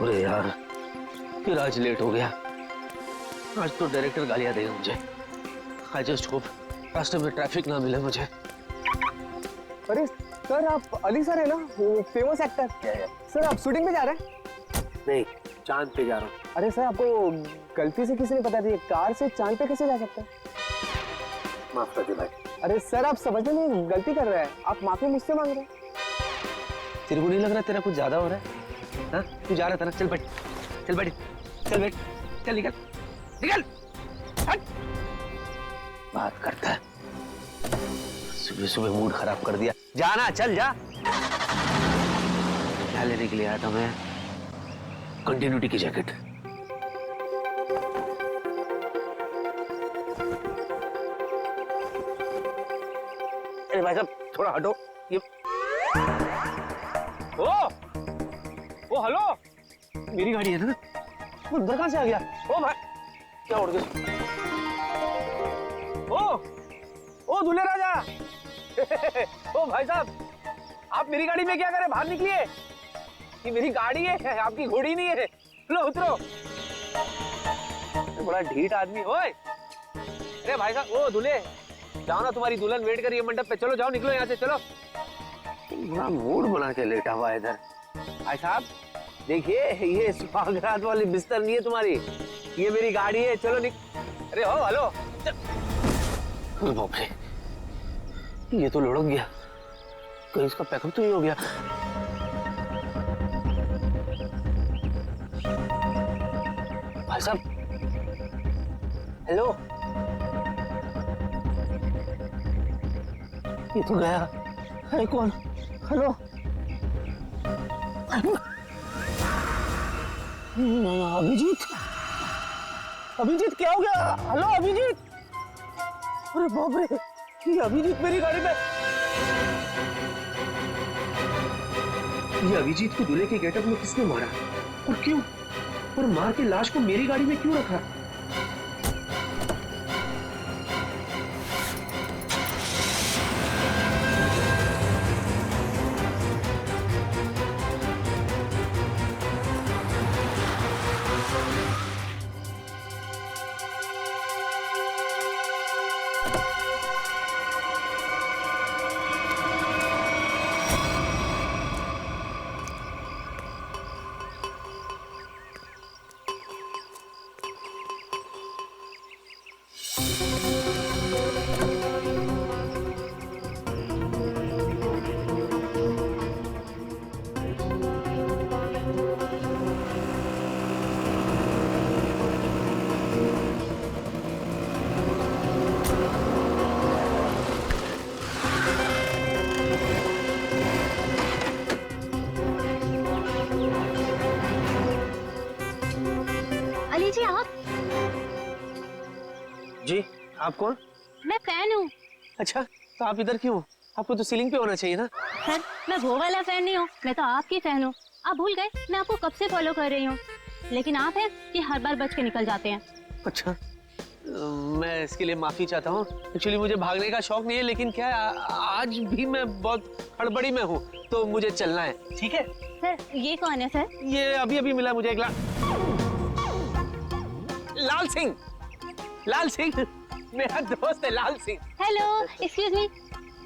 अरे यार, फिर आज लेट हो गया। आज तो डायरेक्टर गालियां देगा मुझे। आई जस्ट होप रास्ते में ट्रैफिक ना मिले मुझे। अरे सर, आप अली सर है ना, वो फेमस एक्टर। सर आप शूटिंग पे जा रहे हैं? नहीं, चांद पे जा रहा हूँ। अरे सर, आपको गलती से किसी ने बता दिया, कार से चांद पे कैसे जा सकते हैं? माफ कर दे भाई। अरे सर, आप समझने में गलती कर रहे हैं, आप माफी मुझसे मांग रहे हैं। तेरे को नहीं लग रहा तेरा कुछ ज्यादा हो रहा है? हाँ, तू जा रहा था ना, चल बैठ, चल बैठ, चल बैठ, चल निकल, निकल, हट। बात करता है, सुबह सुबह मूड खराब कर दिया। जाना, चल जा। क्या लेने के लिए आया था मैं? कंटिन्यूटी की जैकेट। अरे भाई साहब, थोड़ा हटो। ये ओ हेलो, मेरी गाड़ी है ना? वो अंदर कहां से आ गया? ओ भाई, क्या उड़ गया? ओ दूल्हे राजा। ओ भाई साहब, आप मेरी गाड़ी में क्या करें? बाहर निकलिए, ये मेरी गाड़ी है, आपकी घोड़ी नहीं है। लो उतरो। बड़ा ढीठ आदमी। ओए, अरे भाई साहब, ओ दूल्हे, जाओ ना, तुम्हारी दुल्हन वेट कर रही है मंडप पे। चलो जाओ, निकलो यहाँ से, चलो। बड़ा मूड बना के लेटा हुआ है इधर। भाई साहब देखिए, ये सुहागरात वाली बिस्तर नहीं है तुम्हारी, ये मेरी गाड़ी है। चलो अरे हो, हेलो। बाप रे, ये तो लुढ़क गया, कहीं इसका पैकअप तो नहीं हो गया। भाई साहब, हेलो, ये तो गया। है कौन? हेलो, अभिजीत। अभिजीत क्या हो गया? हेलो अभिजीत। अरे बाप रे, ये अभिजीत मेरी गाड़ी में। ये अभिजीत को दूल्हे के गेटअप में किसने मारा और क्यों? और मार के लाश को मेरी गाड़ी में क्यों रखा? जी आप? जी, आप कौन? मैं फैन हूँ। अच्छा, तो आप इधर क्यों? आपको तो सीलिंग पे होना चाहिए ना। सर, मैं वो वाला फैन नहीं हूँ, मैं तो आपकी फैन हूँ। आप भूल गए, मैं आपको कब से फॉलो कर रही हूँ, लेकिन आप हैं कि हर बार बच के निकल जाते हैं। अच्छा, मैं इसके लिए माफी चाहता हूँ। एक्चुअली मुझे भागने का शौक नहीं है, लेकिन क्या आज भी मैं बहुत हड़बड़ी में हूँ, तो मुझे चलना है। ठीक है सर, ये कौन है सर? ये अभी अभी मिला मुझे एक लाल सिंह। लाल सिंह मेरा दोस्त है, Lal Singh. Hello, excuse me.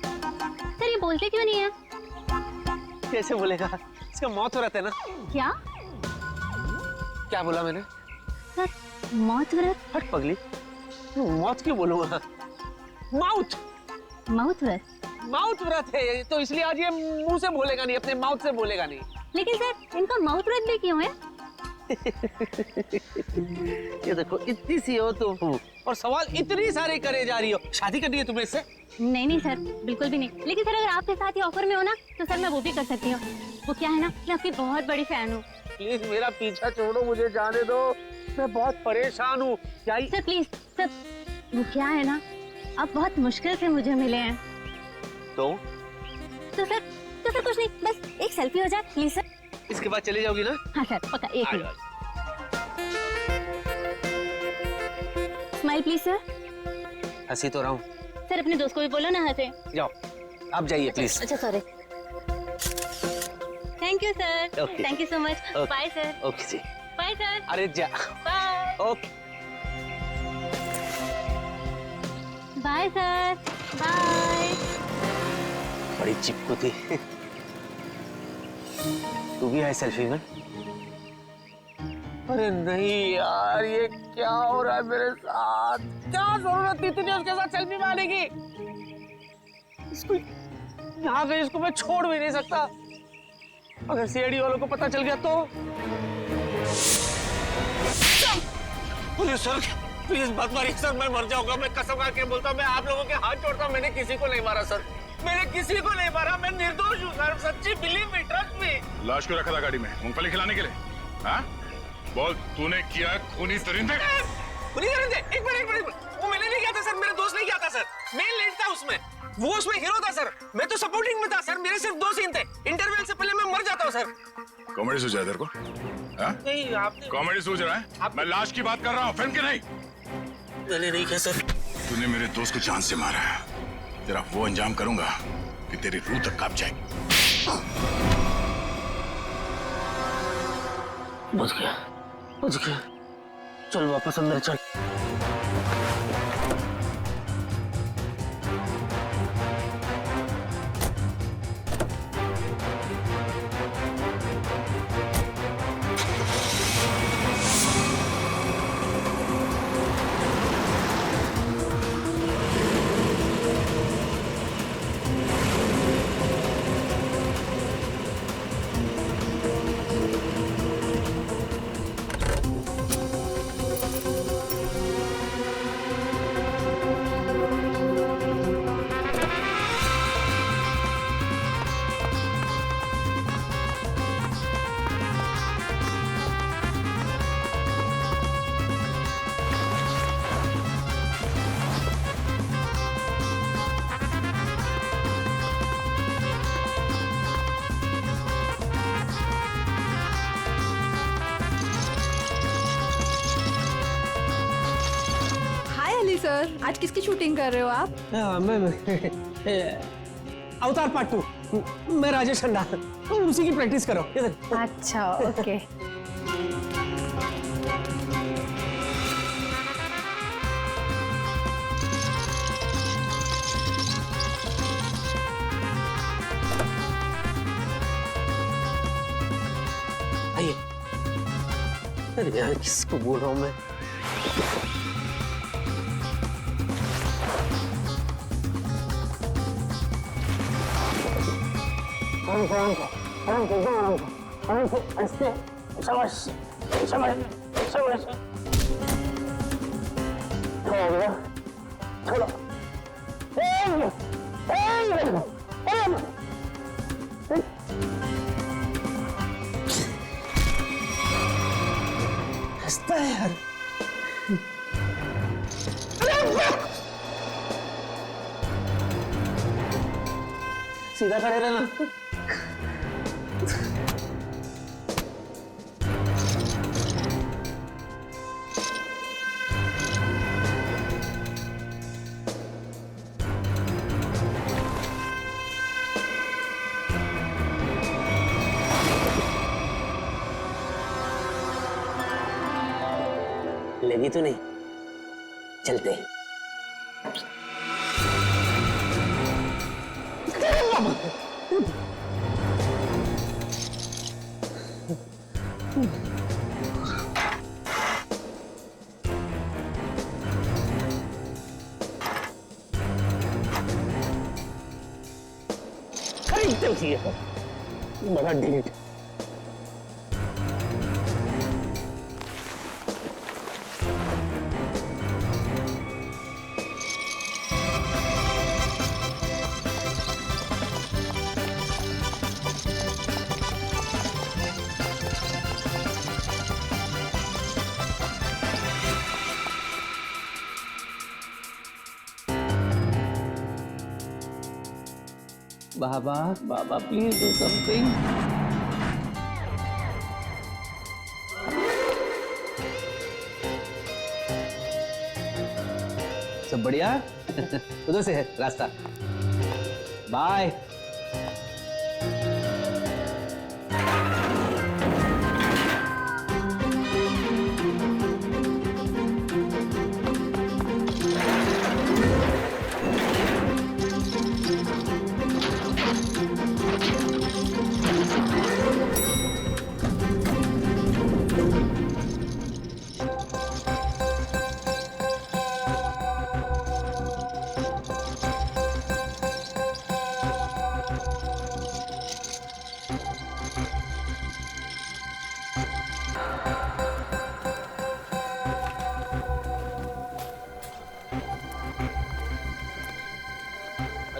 Sir, ये बोलते क्यों नहीं है? कैसे बोलेगा? इसका मौत हो रहा था ना। क्या? क्या बोला मैंने? सर, मौत व्रत? हट पगली, मौत क्यों बोलूंगा? माउथ माउथ व्रत? माउथ व्रत है, तो इसलिए आज ये मुंह से बोलेगा नहीं, अपने माउथ से बोलेगा नहीं। लेकिन सर, इनका माउथ व्रत भी क्यों है? ये देखो, इतनी सी हो तुम और सवाल इतनी सारे करे जा रही हो। शादी करनी है तुम्हें इससे? नहीं नहीं सर, बिल्कुल भी नहीं। लेकिन सर, अगर आपके साथ ये ऑफर में हो ना, तो सर मैं वो भी कर सकती हूँ। वो क्या है ना, मैं आपकी बहुत बड़ी फैन हूँ। प्लीज मेरा पीछा छोड़ो, मुझे जाने दो, मैं बहुत परेशान हूँ। क्या सर प्लीज सर, वो क्या है ना, आप बहुत मुश्किल से मुझे मिले हैं। तो सर कुछ नहीं, बस एक सेल्फी हो जाए प्लीज सर। इसके बाद चले जाओगी ना? हाँ सर, पक्का। एक मिनट, स्माइल प्लीज सर। हंसी तो रहा हूँ। सर, अपने दोस्त को भी बोलो ना हंसे। जाओ, आप जाइए प्लीज। अच्छा sorry, thank you sir, Okay. Thank you so much. Okay. Bye sir. Okay जी। Bye sir. अरे जा। Bye. Okay. Bye sir. Bye. बड़ी चिपकू थी। तू भी है सेल्फी में? अरे नहीं यार, ये क्या हो रहा है मेरे साथ? क्या जरूरत थी तुझे उसके साथ सेल्फी में आने की? इसको यहाँ से इसको मैं छोड़ भी नहीं सकता। अगर सीआईडी वालों को पता चल गया तो? सर प्लीज मत मारिए सर, मैं मर जाऊंगा। मैं कसम खा के बोलता हूँ, मैं आप लोगों के हाथ जोड़ता हूँ, मैंने किसी को नहीं मारा सर। मैंने किसी को नहीं मारा, मैं निर्दोष हूँ सर। सच्ची बिलीव मी, ट्रस्ट मी। लाश क्यों रखा था गाड़ी में? मूंगफली खिलाने के लिए? हाँ? बोल, तूने किया खूनी दरिंदे? खूनी दरिंदे? एक मिनट। वो मैंने नहीं किया था सर, मेरे दोस्त ने किया था सर। मैं लीड था उसमें, वो उसमें हीरो था सर। मैं तो सपोर्टिंग में था सर। मेरे सिर्फ 2 सीन थे। इंटरवल से पहले मैं मर जाता हूँ सर। कॉमेडी सूझ रहा है तेरे को? हाँ? नहीं आपने। कॉमेडी सूझ रहा है? मैं लाश की बात कर रहा हूँ, फिल्म की नहीं। मैंने नहीं किया सर। तूने मेरे दोस्त को जान से मारा है। तेरा वो अंजाम करूंगा कि तेरी रूह तक कांप जाएगी। बच गया। चल वापस अंदर चल। सर, आज किसकी शूटिंग कर रहे हो आप? मैं अवतार पार्ट 2। मैं राजेश खन्ना, उसी की प्रैक्टिस करो इधर। अच्छा, ओके। आइए। अरे यार किसको बोल रहा हूँ मैं? हंसता है यार। सीधा खड़े रहना। लगी तो नहीं? चलते हैं। खरीदते उसी बड़ा delete. Baba, please do something. सब बढ़िया? उधर से है रास्ता। बाय।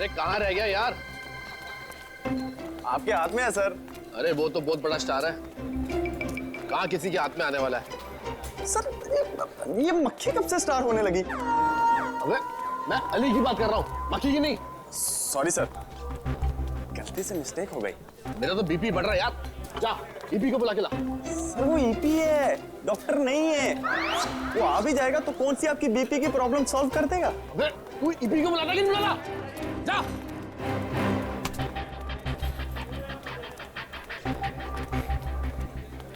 अरे कहाँ रह गया यार? आपके हाथ में है सर। अरे वो तो बहुत बड़ा स्टार है, कहाँ किसी के हाथ में आने वाला है? सर ये मक्खी कब से स्टार होने लगी? अबे मैं अली की बात कर रहा हूँ, मक्खी की नहीं। सॉरी सर, गलती से मिस्टेक हो गई। मेरा तो बीपी बढ़ रहा है यार। जा ईपी को बुला के ला। सर वो ईपी है, डॉक्टर नहीं है। वो आ भी जाएगा तो कौन सी आपकी बीपी की प्रॉब्लम सॉल्व कर देगा? अबे तू ईपी को बुलाता नहीं बुलाता? जा।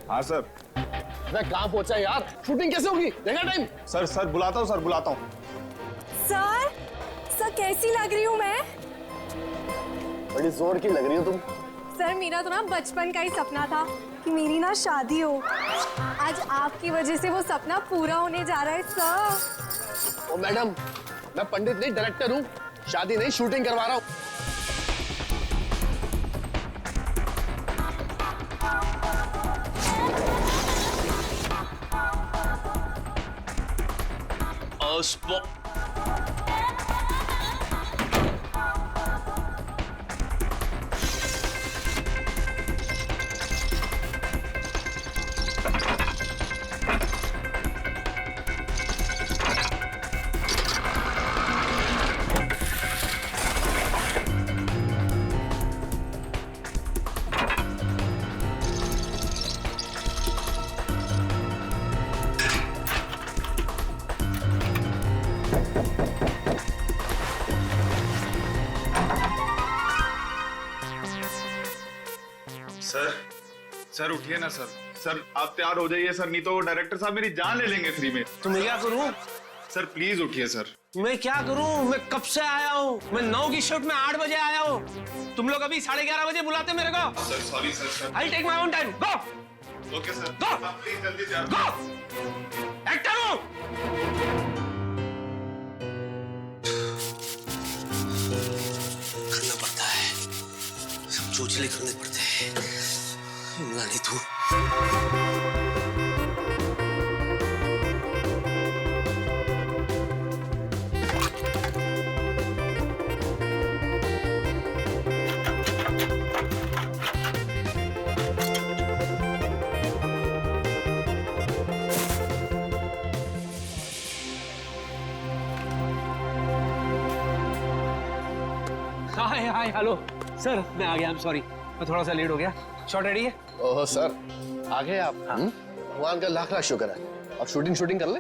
हाँ सर। मैं कहाँ पहुंचा यार? शूटिंग कैसे होगी? देखा टाइम? सर बुलाता हूँ, सर बुलाता हूँ। सर कैसी लग रही हूँ मैं? बड़ी जोर की लग रही हो तुम। सर मेरा तो ना बचपन का ही सपना था कि मेरी ना शादी हो। आज आपकी वजह से वो सपना पूरा होने जा रहा है सर। ओ मैडम, मैं पंडित नहीं डायरेक्टर हूँ, शादी नहीं शूटिंग करवा रहा हूँ। सर उठिए ना सर। सर आप तैयार हो जाइए सर, नहीं तो डायरेक्टर साहब मेरी जान ले लेंगे फ्री में। तो मैं क्या करूं? सर प्लीज उठिए सर। मैं क्या करूं? मैं कब से आया हूं? मैं 9 की शिफ्ट में 8 बजे आया हूं। तुम लोग अभी 11:30 बजे बुलाते मेरे को। Sir sorry sir. I take my own time. Go. Okay sir. Go! आप प्लीज जल्दी तैयार गो। एक्टर हूं। करना पड़ता है, सब चोचले करने पड़ते हैं। नहीं तू हाय हेलो सर, मैं आ गया। आई एम सॉरी, मैं थोड़ा सा लेट हो गया। शॉट रेडी है? ओह सर, आ गए आप? भगवान का लाख लाख शुक्र है। अब शूटिंग कर ले।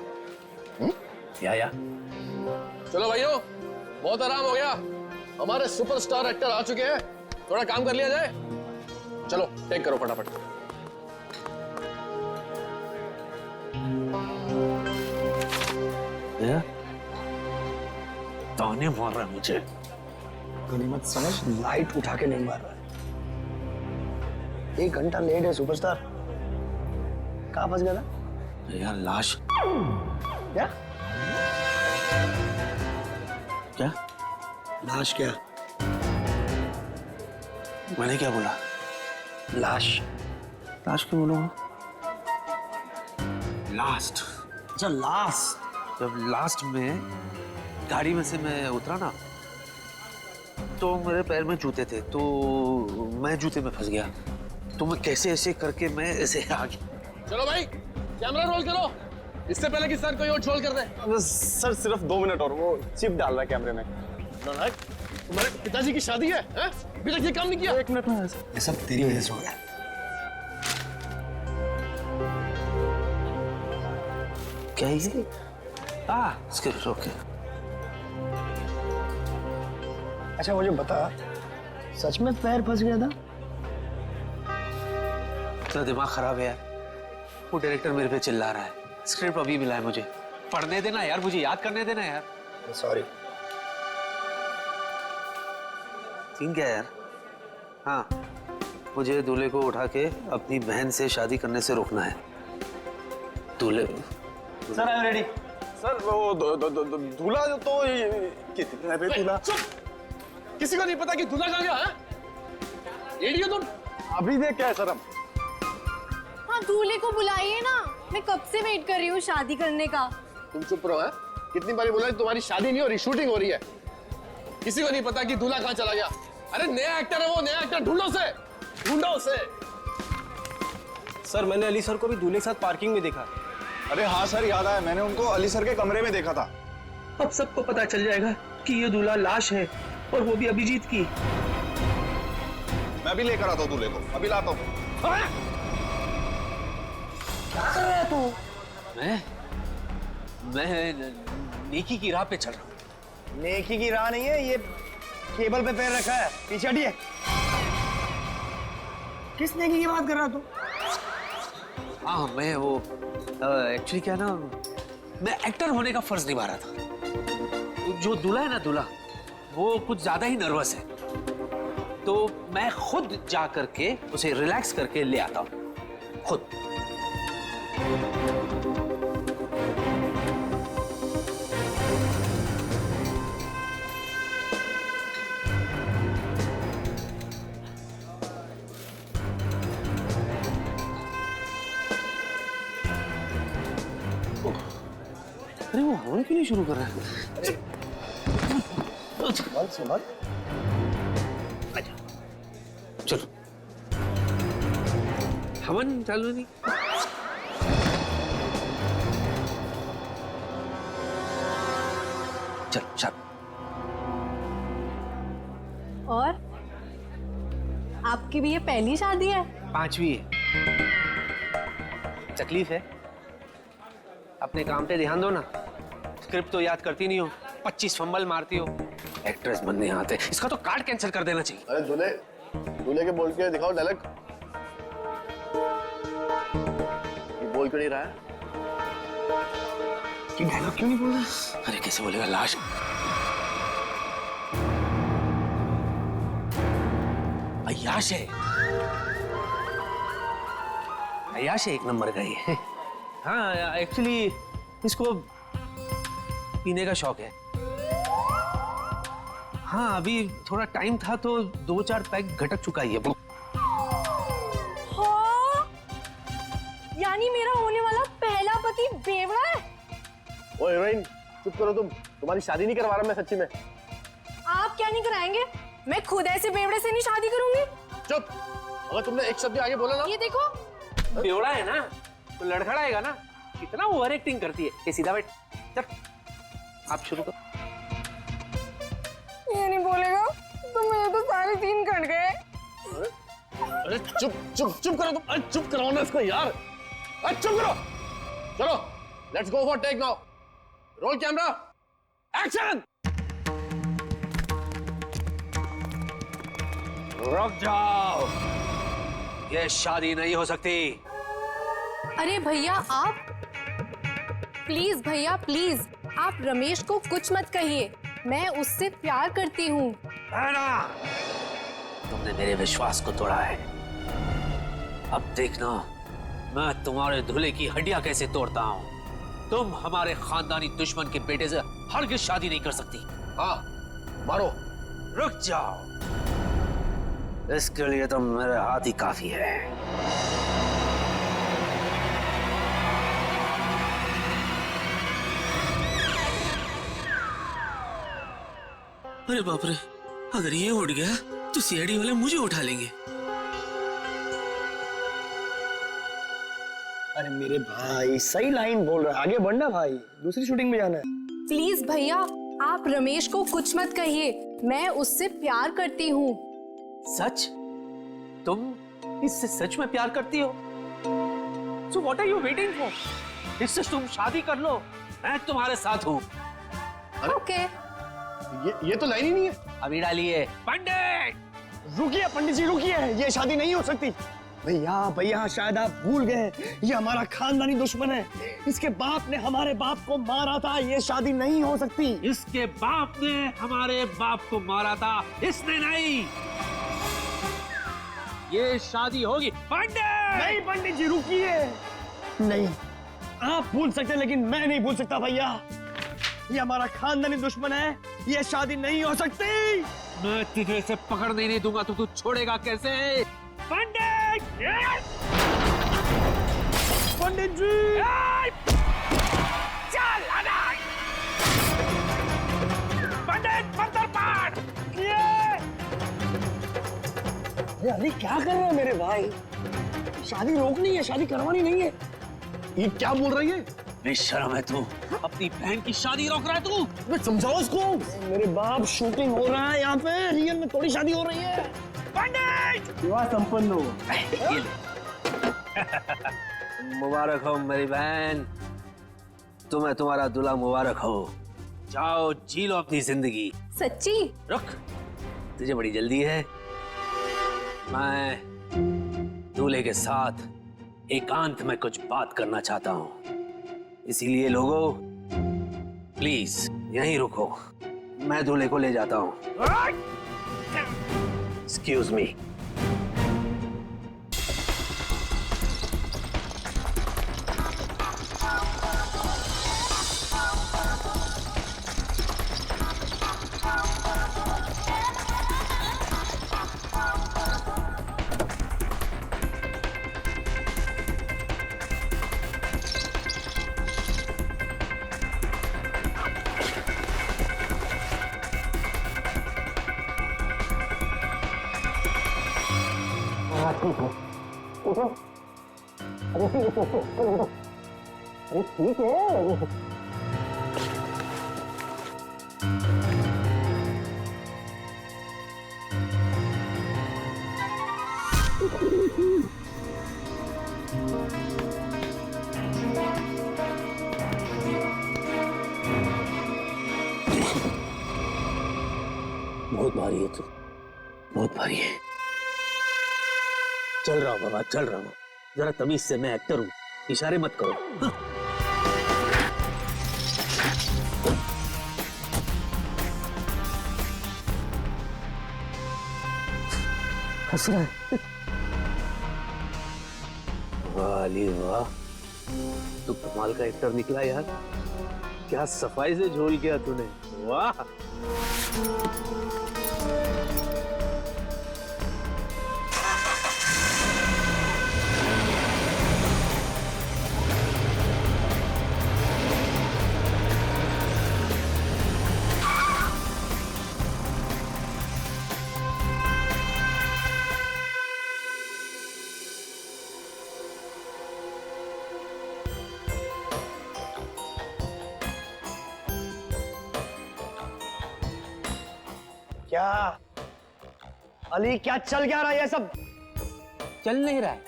या चलो भाइयों, बहुत आराम हो गया। हमारे सुपरस्टार एक्टर आ चुके हैं, थोड़ा काम कर लिया जाए। चलो टेक करो फटाफट। ताने मार रहा है मुझे। गनीमत समझ, लाइट उठा के नहीं मार रहा है। 1 घंटा लेट है सुपरस्टार। कहाँ फंस गया था? यार लाश। क्या? क्या? लाश क्या? मैंने क्या बोला? लाश। लाश क्यों बोलूंगा? लास्ट। अच्छा लास्ट। जब लास्ट में गाड़ी में से मैं उतरा ना, तो मेरे पैर में जूते थे, तो मैं जूते में फंस गया। तो मैं कैसे ऐसे करके मैं ऐसे आ गया। चलो भाई कैमरा रोल करो, इससे पहले कि सर कोई और ट्रोल कर दे। सर सिर्फ 2 मिनट और, वो चिप डाल रहा है कैमरे में। नालायक, तुम्हारे पिताजी की शादी है? अभी तक ये काम नहीं किया। 1 मिनट में। ये सब तेरी वजह से हो गया। क्या ये? Script okay. अच्छा मुझे बता, सच में पैर फंस गया था? तेरा दिमाग खराब है यार। वो डायरेक्टर मेरे पे चिल्ला रहा है। स्क्रिप्ट अभी मिला है मुझे, पढ़ने देना यार, मुझे याद करने देना यार। सॉरी। सीन क्या है यार? हाँ, मुझे दूल्हे को उठा के अपनी बहन से शादी करने से रोकना है। दूल्हे sir I am ready. Sir वो दूल्हा तो कितना है दूल्हा? किसी को नहीं पता कि दूल्हा कहाँ गया है? इडियट तुम। अभी देख क्या है सर हम। हाँ दूल्हे को बुलाइए ना, मैं कब से वेट कर रही हूँ शादी करने का। तुम चुप रहो। है कितनी बारी बोला तुम्हारी शादी नहीं हो रही, शूटिंग हो रही है। किसी को नहीं पता कि दूल्हा कहाँ चला गया। अरे नया एक्टर है वो, नया एक्टर ढूंढो उसे, ढूंढो उसे। सर मैंने अली सर को भी दूल्हे के साथ पार्किंग में देखा। अरे हाँ सर, याद आया, मैंने उनको अली सर के कमरे में देखा था। अब सबको पता चल जाएगा कि ये दूल्हा लाश है, और वो भी अभिजीत की। मैं भी लेकर आता हूँ दूल्हे को, अभी लाता हूँ। क्या कर रहा है तू? मैं नेकी की राह पे चल रहा हूँ। नेकी की राह नहीं है, ये केबल पे पैर रखा है, पीछे हटिए। किस नेकी की बात कर रहा तू? हाँ मैं वो एक्चुअली क्या ना, मैं एक्टर होने का फर्ज निभा रहा था। जो दूल्हा है ना, दूल्हा वो कुछ ज्यादा ही नर्वस है, तो मैं खुद जा करके उसे रिलैक्स करके ले आता हूँ खुद। अरे वो हवन क्यों नहीं शुरू कर रहा है? संभल संभल। चलो हवन चालू नहीं। चल चल। और आपकी भी ये पहली शादी है? 5वीं है। तकलीफ है, अपने काम पे ध्यान दो ना। स्क्रिप्ट तो याद करती नहीं हो, 25 फंबल मारती हो। एक्ट्रेस बनने आते, इसका तो कार्ड कैंसिल कर देना चाहिए। अरे दूल्हे, दूल्हे के बोल के दिखाओ डायलॉग। ये बोल क्यों नहीं रहा है? ये डायलॉग क्यों नहीं बोल रहा? अरे कैसे बोलेगा, लाश। अय्याश है, अय्याश है, एक नंबर का ये। हाँ एक्चुअली इसको पीने का शौक है। हाँ अभी थोड़ा टाइम था तो 2-4 पैक घटक चुका ही है। हाँ? यानी मेरा होने वाला पहला पति बेवड़ा है? ओए हीरोइन, चुप करो तुम, तुम्हारी शादी नहीं करवा रहा मैं सच्ची में। आप क्या नहीं कराएंगे? मैं खुद ऐसे बेवड़े से नहीं शादी करूंगी। चुप, अगर तुमने एक शब्द आगे बोला ना। ये देखो, बेवड़ा है ना तो लड़खड़ाएगा ना। कितना ओवर एक्टिंग करती है। ये सीधा बैठ, चल आप शुरू करो। ये नहीं बोलेगा तो मेरे तो सारे सीन कट गए। अरे चुप चुप चुप करो तुम, अरे चुप कराओ ना इसको यार, अरे चुप करो। चलो let's go for take now, roll camera, action. रुक जाओ, ये शादी नहीं हो सकती। अरे भैया आप प्लीज, भैया प्लीज, आप रमेश को कुछ मत कहिए, मैं उससे प्यार करती हूँ। है ना, तुमने मेरे विश्वास को तोड़ा है। अब देखना मैं तुम्हारे दूल्हे की हड्डियां कैसे तोड़ता हूँ। तुम हमारे खानदानी दुश्मन के बेटे से हरगिज शादी नहीं कर सकती। हाँ मारो। रुक जाओ, इसके लिए तो मेरे हाथ ही काफी है। अरे बाप रे, अगर ये उठ गया तो सीआईडी वाले मुझे उठा लेंगे। अरे मेरे भाई सही लाइन बोल रहा है, आगे बढ़ना भाई, दूसरी शूटिंग में जाना है। प्लीज भैया आप रमेश को कुछ मत कहिए, मैं उससे प्यार करती हूँ। सच? तुम इससे सच में प्यार करती हो? So what are you waiting for? इससे तुम शादी कर लो, मैं तुम्हारे साथ हूँ। ओके। ये तो लाइन ही नहीं है। अभी डालिए। पंडित रुकिए पंडित जी रुकिए, ये शादी नहीं हो सकती। भैया भैया शायद आप भूल गए, ये हमारा खानदानी दुश्मन है। इसके बाप ने हमारे बाप को मारा था, ये शादी नहीं हो सकती। इसके बाप ने हमारे बाप को मारा था, इसने नहीं। ये शादी होगी। पंडित नहीं पंडित जी रुकिए। नहीं, आप भूल सकते हैं लेकिन मैं नहीं भूल सकता भैया। ये हमारा खानदानी दुश्मन है, ये शादी नहीं हो सकती। मैं तुझे इसे पकड़ने नहीं दूंगा तो तू छोड़ेगा कैसे? पंडित! पंडित जी! चल पंडित मंत्र पाठ। अरे क्या कर रहे हो मेरे भाई? शादी रोकनी है, शादी करवानी नहीं है। ये क्या बोल रही है? बेशर्म है तू, अपनी बहन की शादी रोक रहा है तू। मैं समझाओ इसको। मेरे बाप, शूटिंग हो रहा है यहाँ पे, रियल में थोड़ी शादी हो रही है। पंडित, विवाह संपन्न हो। ये ले। मुबारक हो मेरी बहन, तुम्हें तुम्हारा दूल्हा मुबारक हो। जाओ जी लो अपनी जिंदगी। सच्ची? रुक, तुझे बड़ी जल्दी है। मैं दूल्हे के साथ एकांत में कुछ बात करना चाहता हूँ, इसीलिए लोगों प्लीज यहीं रुको, मैं दूल्हे को ले जाता हूँ। Excuse me. अरे ठीक है। बहुत भारी है तू, बहुत भारी है। चल रहा हूँ बाबा, चल रहा हूँ। जरा तमीज से, मैं एक्टर हूँ, इशारे मत करो। हंस रहा है। वाह अली वाह, तू कमाल का एक्टर निकला यार। क्या सफाई से झोल किया तूने, वाह। क्या अली, क्या चल क्या रहा है ये सब? चल नहीं रहा है,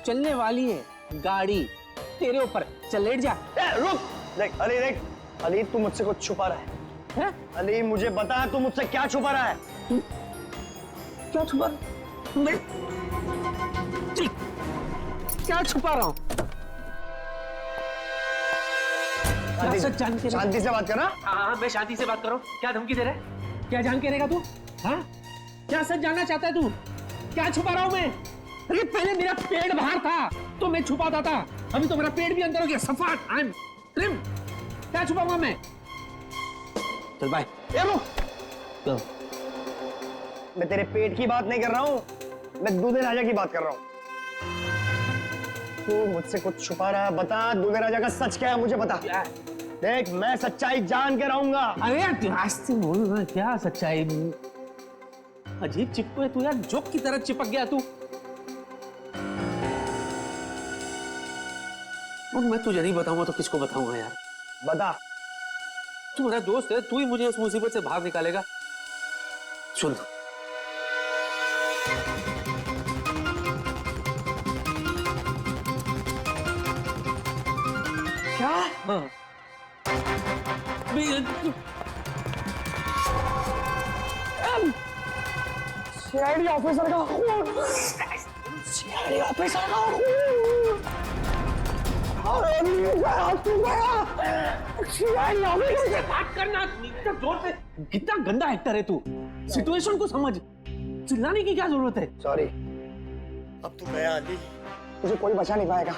चलने वाली है गाड़ी तेरे ऊपर। चल लेट जा। रुक, देख अली, देख अली, तू मुझसे कुछ छुपा रहा है। अली मुझे बता, तू मुझसे क्या छुपा रहा है? क्या छुपा? मैं क्या छुपा रहा हूँ? शांति से बात करना। हाँ, मैं शांति से बात कर रहा हूँ। क्या धमकी दे रहा है? क्या जान के रहेगा तू? हाँ, क्या सच जानना चाहता है तू? क्या छुपा रहा हूँ मैं? अरे पहले मेरा पेट बाहर था तो मैं छुपाता था, अभी तो मेरा पेट भी अंदर हो गया। सफाट, आई एम ट्रिम। क्या छुपाऊंगा मैं? चल बाय। तो मैं तेरे पेट की बात नहीं कर रहा हूँ, मैं दूल्हे राजा की बात कर रहा हूँ। तू मुझसे कुछ छुपा रहा है, बता दूल्हे राजा का सच क्या है, मुझे बता। देख मैं सच्चाई जान के रहूंगा। अरे रास्ते बोल ना, क्या सच्चाई? अजीब चिपको है तू यार, जोक की तरह चिपक गया तू। और मैं तुझे नहीं बताऊंगा तो किसको बताऊंगा यार? बता। तू मेरा दोस्त है, तू ही मुझे इस मुसीबत से बाहर निकालेगा। सुन, क्या? हाँ, सीआईडी ऑफिसर का खून, सीआईडी ऑफिसर का खून। अरे सीआईडी ऑफिसर से बात करना इतना जोर से। कितना गंदा एक्टर है तू, सिचुएशन को समझ। चिल्लाने की क्या जरूरत है? सॉरी, अब तू गया अली, तुझे कोई बचा नहीं पाएगा।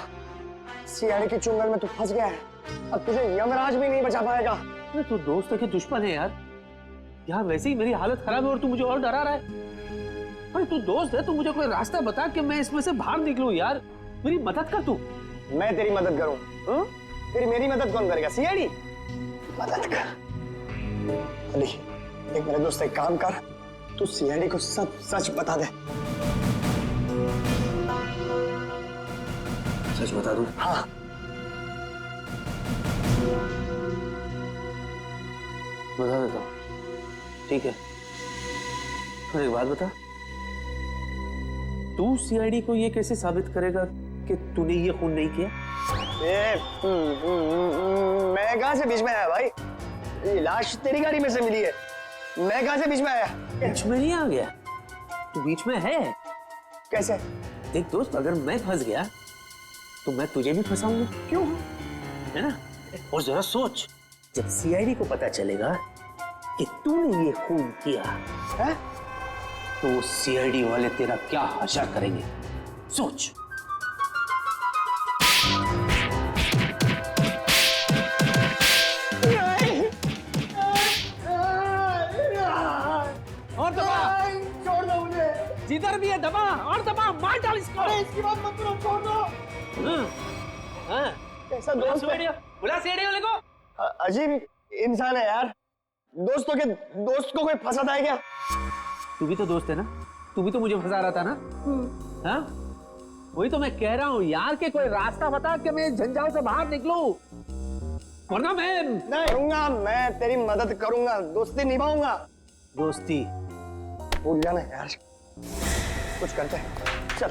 सीआईडी के चुंगल में तू फंस गया है, अब तुझे यमराज भी नहीं बचा पाएगा। अरे तू दोस्त है कि दुश्मन है यार? यार वैसे ही मेरी हालत खराब है और तू मुझे और डरा रहा है। अरे तू दोस्त है, तू मुझे कोई रास्ता बता कि मैं इसमें से बाहर निकलूं यार। मेरी मदद कर तू। मैं तेरी मदद करूं? तेरी मेरी मदद कौन करेगा? सीआईडी मदद कर। अली देख मेरे दोस्त, एक काम कर, तू सीआईडी को सब सच बता दे। सच बता दूं? हाँ। बता देता हूँ, ठीक है। फिर एक बात बता, तू सीआईडी को ये कैसे साबित करेगा कि तूने ये खून नहीं किया? मैं कहाँ से बीच में आया भाई? ये लाश तेरी गाड़ी में से मिली है, मैं कहाँ से बीच में आया? बीच में नहीं आ गया, तू बीच में है। कैसे? देख दोस्त, अगर मैं फंस गया तो मैं तुझे भी फंसाऊंगा। क्यों? है ना? और जरा सोच, जब सीआईडी को पता चलेगा कि तूने ये खून किया है, तो सीआईडी वाले तेरा क्या हशर करेंगे, सोच। और दबा, छोड़ दो मुझे। जिधर भी है दबा, और दबा, मार डाल इसको। अरे इसकी बात मत करो, छोड़ दो। कैसा दोस्त है? बुला सीआईडी वाले को। अजीब इंसान है यार। दोस्त को कोई फंसाता है क्या? तू भी तो दोस्त है ना, तू भी तो मुझे फंसा रहा था ना। हाँ, वही तो मैं कह रहा हूँ यार, कि कोई रास्ता बता कि मैं झंझाव से बाहर निकलूं, वरना मैं नहीं करूंगा, मैं तेरी मदद करूंगा, दोस्ती निभाऊंगा। दोस्ती भूल जाना यार, कुछ करते हैं, चल।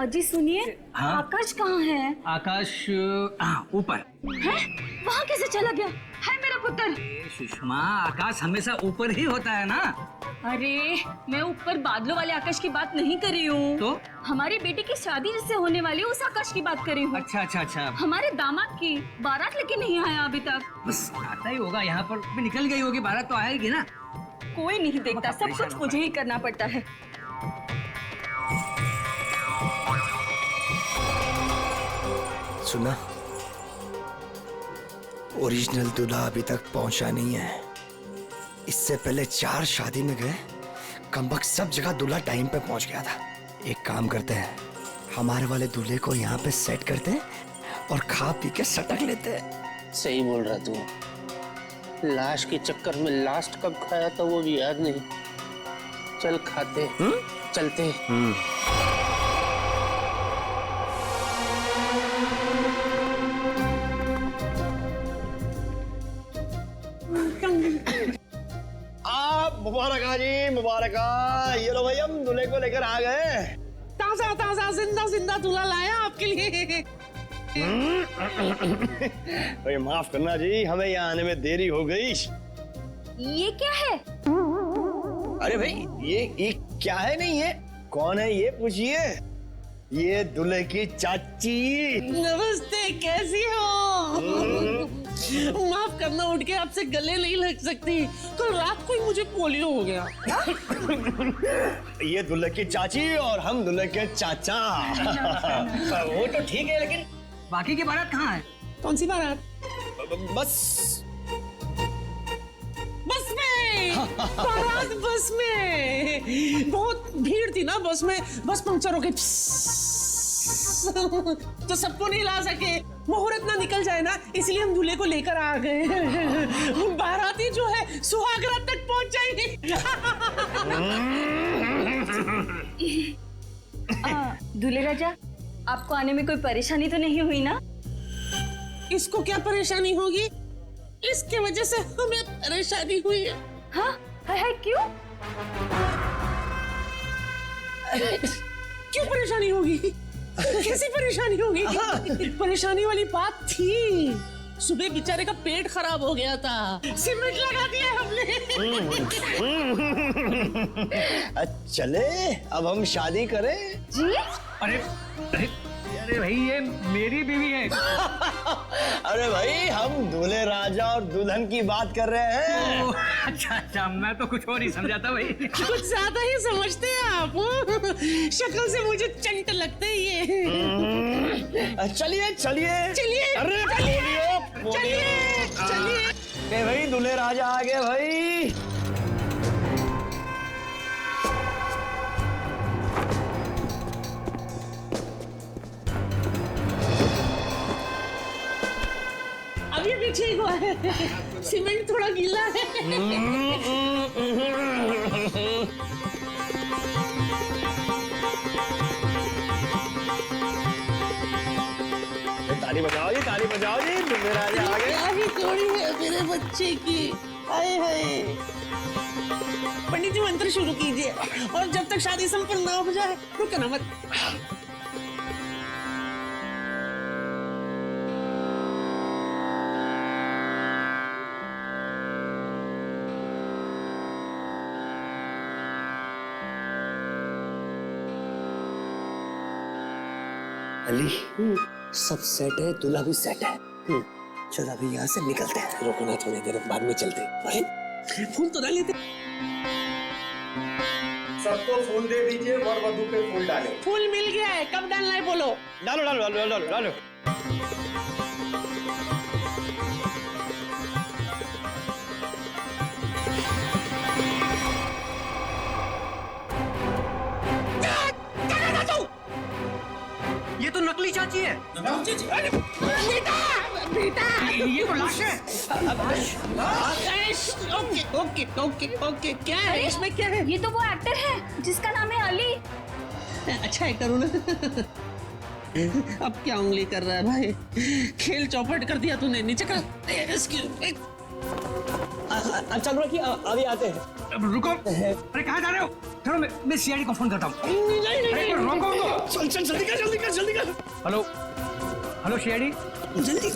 अजी सुनिए, हाँ? आकाश कहाँ है? आकाश ऊपर। है? वहाँ कैसे चला गया? है मेरा पुत्र। सुषमा, आकाश हमेशा ऊपर ही होता है ना। अरे मैं ऊपर बादलों वाले आकाश की बात नहीं कर रही हूँ, तो हमारी बेटी की शादी जिससे होने वाली है उस आकाश की बात कर रही हूँ। अच्छा अच्छा अच्छा, हमारे दामाद की बारात लेके नहीं आया अभी तक। बस आता ही होगा यहाँ पर, भी निकल गई होगी, बारात तो आएगी ना। कोई नहीं देखता, सब कुछ मुझे ही करना पड़ता है। सुना, ओरिजिनल दूल्हा अभी तक पहुंचा नहीं है। इससे पहले 4 शादी में गए, कमबख्त सब जगह दूल्हा टाइम पे पहुंच गया था। एक काम करते हैं, हमारे वाले दूल्हे को यहाँ पे सेट करते हैं और खा पी के सटक लेते हैं। सही बोल रहा तू। लाश के चक्कर में लास्ट कब खाया था वो भी याद नहीं। चल खाते, चलते। मुबारक जी, मुबारक। ये लो भाई, हम दूल्हे को लेकर आ गए। ताजा ताजा जिंदा जिंदा दूल्हा लाया आपके लिए। भाई माफ करना जी, हमें यहाँ आने में देरी हो गई। ये क्या है? अरे भाई, ये क्या है? नहीं, ये कौन है ये पूछिए। ये दूल्हे की चाची। नमस्ते, कैसी हो? माफ करना, उठ के आपसे गले नहीं लग सकती। कल रात को ही मुझे पोलियो हो गया। ये दूल्हे की चाची और हम दूल्हे के चाचा। वो तो ठीक है, लेकिन बाकी की बारात कहाँ है? कौन सी बारात? बस में। बारात बस में। बहुत भीड़ थी ना बस में, बस पंक्चर हो गई तो सबको नहीं ला सके। मुहूर्त ना निकल जाए ना, इसलिए हम दूल्हे को लेकर आ गए। बाराती जो है सुहागरात तक पहुंच जाएगी। दूल्हे राजा, आपको आने में कोई परेशानी तो नहीं हुई ना? इसको क्या परेशानी होगी? इसके वजह से हमें परेशानी हुई है। हाँ? है क्यों? क्यों परेशानी होगी? कैसी परेशानी होगी? परेशानी वाली बात थी। सुबह बेचारे का पेट खराब हो गया था, सीमेंट लगा दिया हमने। चले, अब हम शादी करें। जी? अरे अरे अरे भाई, ये मेरी बीवी है। अरे भाई, हम दूल्हे राजा और दुल्हन की बात कर रहे हैं। अच्छा अच्छा, मैं तो कुछ और ही समझा था भाई। कुछ ज्यादा ही समझते हैं आप। शक्ल से मुझे चंट लगते हैं ये। चलिए चलिए चलिए, अरे चलिए चलिए चलिए। भाई, दूल्हे राजा आ गए भाई। अभी भी ठीक हुआ है, सीमेंट थोड़ा गीला है। ताली बजाओ जी, ताली बजाओ जी, मेरा राजा आ गया। क्या ही जोड़ी है मेरे बच्चे की। हाय हाय। पंडित जी मंत्र शुरू कीजिए और जब तक शादी संपन्न ना हो जाए रुकना मत। अली सब सेट है, दूल्हा भी सेट है। चल अभी यहाँ से निकलते हैं। रुकना थोड़ी देर, बाद में चलते। अरे फूल तो डाल लेते। सबको फूल दे दीजिए, वर वधू पे फूल डालें। फूल मिल गया है, कब डालना है बोलो। डालो डालो डालो डालो डालो। ये तो नकली चाची है। अरे बेटा बेटा, ये तो लाश है। ओके ओके ओके ओके, क्या है इसमें, क्या है? ये तो वो एक्टर है जिसका नाम है अली। अच्छा एक्टर हूँ ना। अब क्या उंगली कर रहा है भाई, खेल चौपट कर दिया तूने। नीचे कर। चल रखिए, अभी आते हैं। रुको, अरे कहाँ जा रहे हो? चलो मैं सीआईडी को फोन करता हूँ। अरे रोको तो। चल चल जल्दी कर जल्दी कर जल्दी कर। हेलो हेलो सीआईडी, जल्दी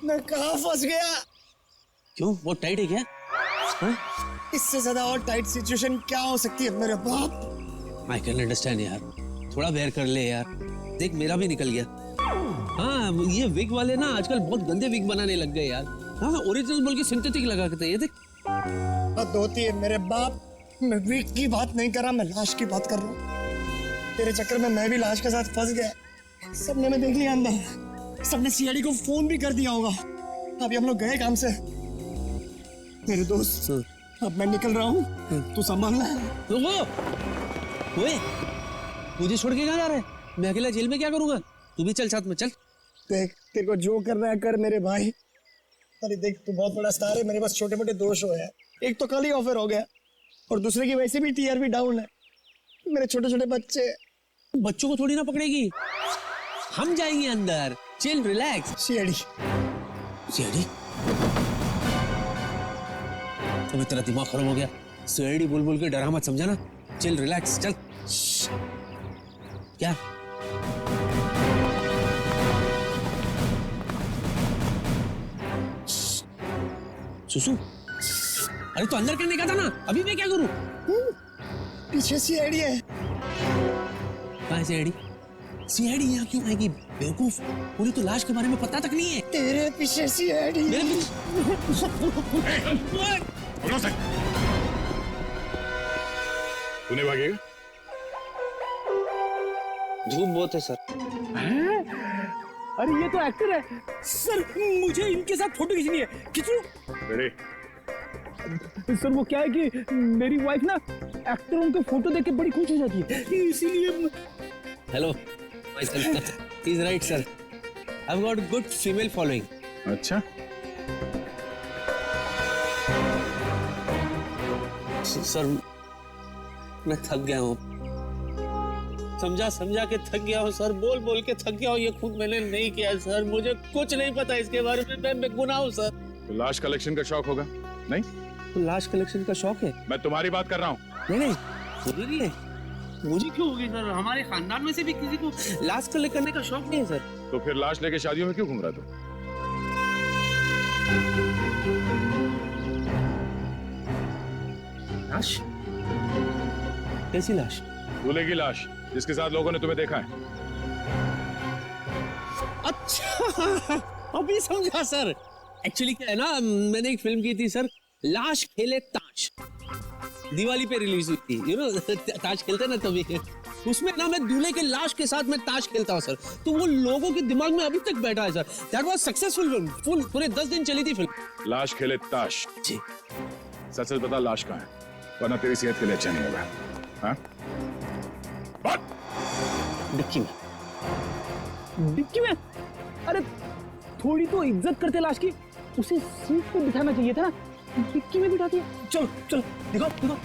मैं कहाँ फंस गया? क्यों, वो टाइट है क्या? इससे ज्यादा और टाइट सिचुएशन क्या हो सकती है मेरे बाप? आई कैन अंडरस्टैंड यार, थोड़ा बेयर कर ले यार। देख मेरा भी निकल गया। हाँ ये विग वाले ना आजकल बहुत गंदे विग बनाने लग गए यार। हाँ ओरिजिनल बोल के सिंथेटिक लगा के ये देख। हद होती है मेरे बाप। मैं वीक की बात नहीं कर रहा, मैं लाश की बात कर रहा हूँ। तेरे चक्कर में मैं भी लाश के साथ फंस गया। सबने मैं देख लिया अंदर, सबने सीआईडी को फोन भी कर दिया होगा। अभी हम लोग गए काम से। मेरे दोस्त अब मैं निकल रहा हूँ, तू संभालना। ओए मुझे छोड़ के कहाँ जा रहा है? मैं अकेला जेल में क्या करूंगा? तू भी चल साथ में, चल। देख तेरे को जो करना है कर मेरे भाई। अरे देख तू बहुत बड़ा स्टार है, मेरे पास छोटे मोटे दोष हो हैं। एक तो कल ही ऑफर हो गया और दूसरे की वैसे भी टीआरपी डाउन है। मेरे छोटे छोटे बच्चे। बच्चों को थोड़ी ना पकड़ेगी, हम जाएंगे अंदर। Chill relax. CID CID? तो तेरा दिमाग खराब हो गया। सीआईडी बोल बोल के डरा मत, समझा ना? चिल रिलैक्स, चल। क्या सुसु? अरे तो अंदर करने का था ना, अभी मैं क्या करूं? पीछे सीआईडी है। कहाँ सीआईडी? सीआईडी यहाँ क्यों आएगी बेवकूफ? पूरी तो लाश के बारे में पता तक नहीं है। तेरे पीछे सीआईडी। मेरे पीछे? तूने भागेगा? धूप बहुत है सर। अरे ये तो एक्टर है सर, मुझे इनके साथ फोटो खींचनी है। खींचो सर। वो क्या है कि मेरी वाइफ ना एक्टरों के फोटो देख के बड़ी खुश हो जाती है, इसीलिए। Hello he's right sir, I've got good female following. अच्छा, सर मैं थक गया हूँ, समझा के थक गया हूँ सर, बोल बोल के थक गया हूँ। ये खुद मैंने नहीं किया सर, मुझे कुछ नहीं पता इसके बारे में, मैं बेगुनाह हूँ सर। तो लाश कलेक्शन का शौक होगा नहीं? तो लाश कलेक्शन का शौक है? मैं तुम्हारी बात कर रहा हूँ। नहीं मुझे नहीं है। मुझे क्यों होगी सर? हमारे खानदान में से भी किसी को लाश कलेक्ट करने का शौक नहीं है सर। तो फिर लाश लेके शादियों में क्यों घूम रहा तू? लाश? कैसी लाश? दूल्हे की लाश, जिसके साथ लोगों ने तुम्हें देखा है। अच्छा अभी समझा सर। एक्चुअली क्या है ना, मैंने एक फिल्म की थी सर, लाश खेले ताश, दिवाली पे रिलीज हुई थी। यू नो ताश खेलते ना तभी, उसमें ना मैं दूल्हे के लाश के साथ में ताश खेलता हूँ सर। तो वो लोगों के दिमाग में अभी तक बैठा है sir. That was successful film, पूरे 10 दिन चली थी फिल्म। लाश खेले ताश जी। सच सच बता लाश कहाँ है, वरना तेरी सेहत के लिए अच्छा नहीं होगा। हाँ? डिक्की में। डिक्की में? अरे थोड़ी तो इज्जत करते लाश की, उसे सीट पे बिठाना चाहिए था ना, डिक्की में बिठा दिया। चलो चलो दिखाओ दिखाओ।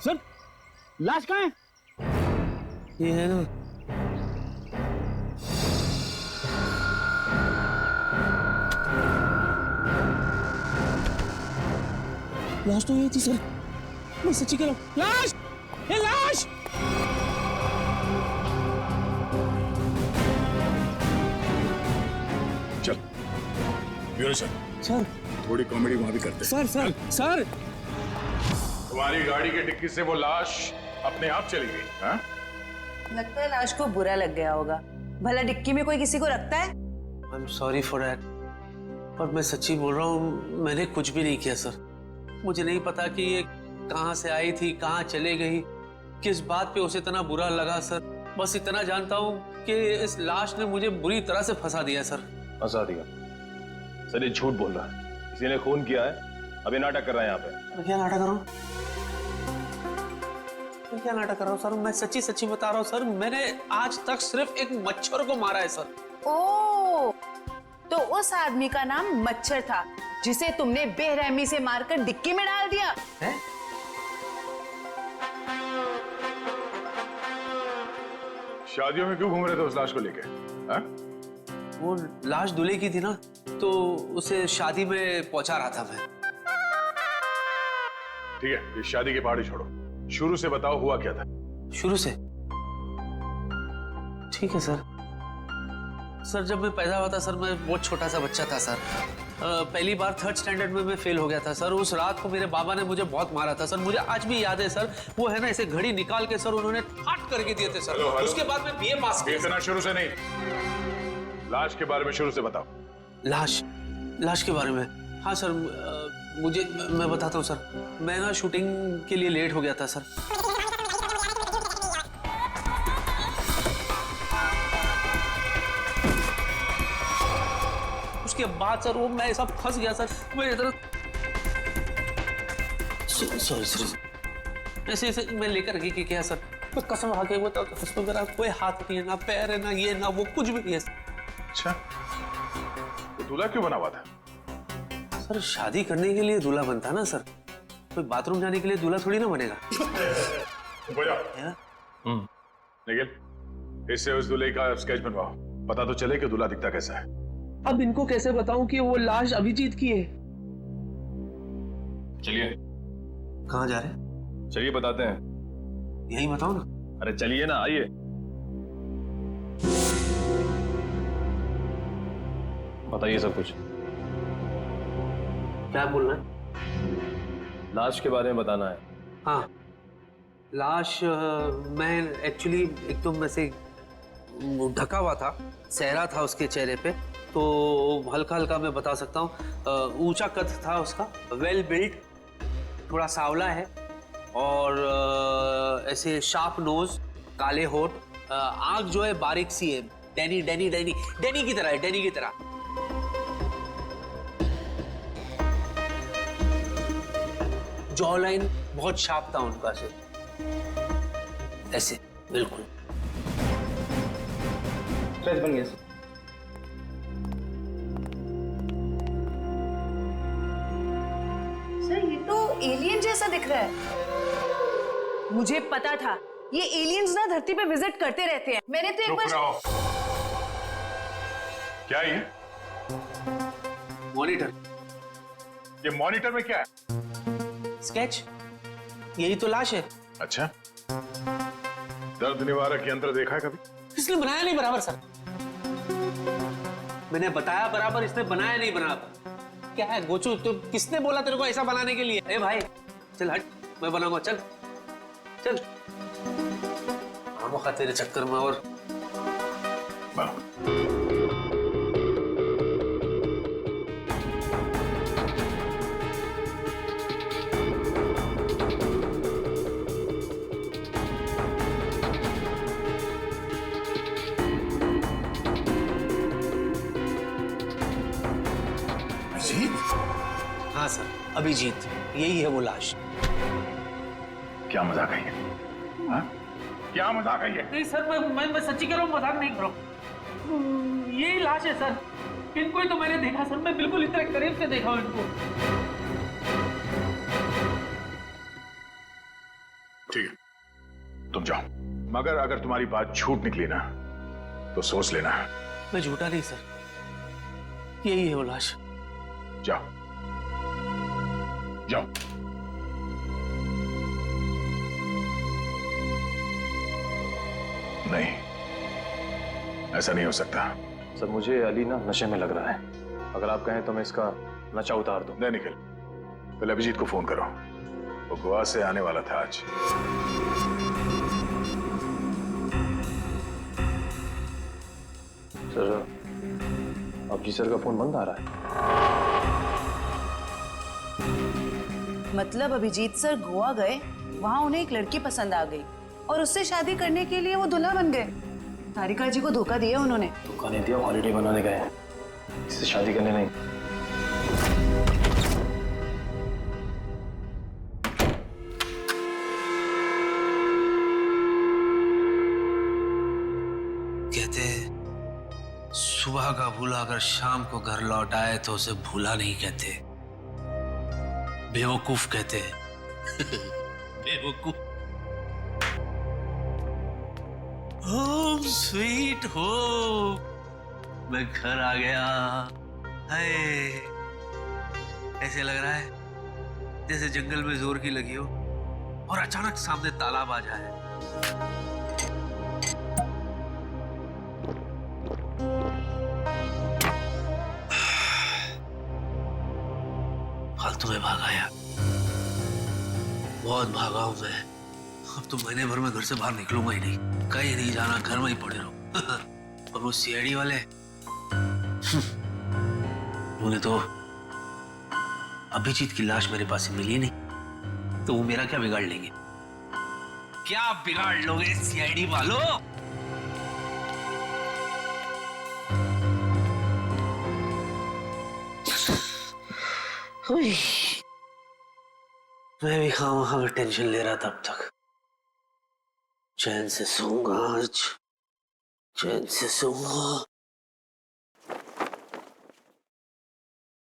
सर लाश कहाँ है? ये है ना। लाश तो ये थी सर, मैं सच्ची कह रहा हूँ। लाश, ये लाश। चल ब्यूरो सर, सर थोड़ी कॉमेडी वहां भी करते हैं। सर सर सर तुम्हारी गाड़ी की डिक्की से वो लाश अपने आप चली गई। हाँ? लगता है लाश को बुरा लग गया होगा। भला डिक्की में कोई किसी को रखता है? I am sorry for that, पर मैं सच्ची बोल रहा हूँ, मैंने कुछ भी नहीं किया सर। मुझे नहीं पता कि ये कहाँ से आई थी, कहाँ चले गई, किस बात पे उसे इतना बुरा लगा सर। बस इतना जानता हूँ कि इस लाश ने मुझे बुरी तरह से फंसा दिया सर। फंसा दिया? सर ये झूठ बोल रहा है, किसी ने खून किया है, अभी नाटक कर रहा है यहाँ पे। मैं क्या नाटक कर रहा हूँ? मैं क्या नाटक कर रहा हूँ सर? मैं सच्ची सच्ची बता रहा हूँ सर, मैंने आज तक सिर्फ एक मच्छर को मारा है सर। ओ, तो उस आदमी का नाम मच्छर था जिसे तुमने बेरहमी से मारकर डिक्की में डाल दिया है? शादियों में क्यों घूम रहे थे उस लाश को लेके? हाँ? वो लाश दूल्हे की थी ना, तो उसे शादी में पहुंचा रहा था मैं। ठीक है, ये शादी की पहाड़ी छोड़ो, शुरू से बताओ हुआ क्या था? शुरू से? ठीक है सर। सर जब मैं पैदा हुआ था सर, मैं बहुत छोटा सा बच्चा था सर। पहली बार 3rd स्टैंडर्ड में मैं फेल हो गया था सर। उस रात को मेरे बाबा ने मुझे बहुत मारा था सर, मुझे आज भी याद है सर। वो है ना, ऐसे घड़ी निकाल के सर उन्होंने ठाट करके दिए थे सर। Hello, hello. उसके बाद मैं बीए पास किया। इतना शुरू से नहीं, लाश के बारे में शुरू से बताओ। लाश के बारे में? हाँ सर, मुझे मैं बताता हूँ सर। मैं ना शूटिंग के लिए लेट हो गया था सर। उसके बाद सर वो मैं ऐसा फंस गया सर, मैं इधर सॉरी सॉरी ऐसे ऐसे मैं लेकर गई कि क्या सर, मैं कसम खा के बताओ तो उसमें मेरा कोई हाथ नहीं है, ना पैर है, ना ये ना वो, कुछ भी नहीं है। अच्छा, तो दूल्हा क्यों बना हुआ था? सर शादी करने के लिए दूल्हा बनता ना सर, कोई बाथरूम जाने के लिए दूल्हा थोड़ी ना बनेगा। निखिल, इससे उस दूल्हे का स्केच बनवाओ, पता तो चले कि दूल्हा दिखता कैसा है। अब इनको कैसे बताऊं कि वो लाश अभिजीत की है? चलिए। कहाँ जा रहे? चलिए बताते हैं। यही बताओ ना। अरे चलिए ना, आइए। बताइए सब कुछ। क्या बोलना है? लाश के बारे में बताना है। हाँ, लाश मैं एक्चुअली एकदम ऐसे ढका हुआ था, सहरा था उसके चेहरे पे, तो हल्का हल्का मैं बता सकता हूँ। ऊंचा कद था उसका, वेल बिल्ट, थोड़ा सांवला है और ऐसे शार्प नोज, काले होठ, आंख जो है बारीक सी है, डैनी डैनी डैनी डैनी की तरह है, डैनी की तरह। जॉ लाइन बहुत शार्प था उनका से, ऐसे बिल्कुल। बन गया सर, ये तो एलियन जैसा दिख रहा है। मुझे पता था ये एलियंस ना धरती पे विजिट करते रहते हैं। मैंने तो एक बार। क्या ये? मॉनिटर। ये मॉनिटर में क्या है? स्केच, यही तो लाश है। अच्छा, दर्द निवारक यंत्र देखा है कभी? इसने बनाया नहीं बराबर सर। मैंने बताया बराबर, इसने बनाया नहीं बराबर। क्या है गोचू, तो किसने बोला तेरे को ऐसा बनाने के लिए? ए भाई चल हट, मैं बनाऊंगा, चल चल। आमोखा तेरे चक्कर में और जी अभिजीत, हाँ सर अभिजीत, यही है वो लाश। क्या मजाक है ये? हाँ? क्या मजाक है ये? नहीं सर, मैं सच्ची कह रहा हूँ, मजाक नहीं कर रहा हूँ। यही लाश है सर, इनको ही तो मैंने देखा सर, मैं बिल्कुल इतने करीब से देखा हूँ इनको। ठीक है, तुम जाओ, मगर अगर तुम्हारी बात झूठ निकली ना तो सोच लेना। मैं झूठा नहीं सर, यही है वो लाश। जाओ जाओ। नहीं, ऐसा नहीं हो सकता। सर मुझे अली ना नशे में लग रहा है, अगर आप कहें तो मैं इसका नशा उतार दूं। नहीं निखिल, पहले अभिजीत को फोन करो, वो गोवा से आने वाला था आज। सर अभिजीत सर का फोन बंद आ रहा है। मतलब अभिजीत सर गोवा गए, वहां उन्हें एक लड़की पसंद आ गई और उससे शादी करने के लिए वो दूल्हा बन गए। तारिका जी को धोखा दिया उन्होंने। धोखा नहीं दिया, हॉलिडे बनाने गए, इससे शादी करने नहीं। कहते सुबह का भूला अगर शाम को घर लौट आए तो उसे भूला नहीं कहते, बेवकूफ कहते। बेवकूफ। होम स्वीट होम, मैं घर आ गया। हाय, ऐसे लग रहा है जैसे जंगल में जोर की लगी हो और अचानक सामने तालाब आ जाए। फालतू में भागा यार, बहुत भागा हूं मैं। अब तो महीने भर में घर से बाहर निकलूंगा ही नहीं, कहीं नहीं जाना, घर में ही पड़े रहो। और वो सीआईडी वाले उन्हें तो अभिजीत की लाश मेरे पास मिली नहीं, तो वो मेरा क्या बिगाड़ लेंगे? क्या बिगाड़ लोगे सीआईडी वालों? मैं भी खामखा में टेंशन ले रहा था अब तक। चैन से सोऊंगा आज, चैन से सोऊंगा।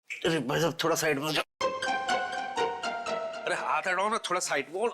अरे भाई साहब थोड़ा साइड में हो जाओ। अरे हाथ हटाओ ना, थोड़ा साइड में हो।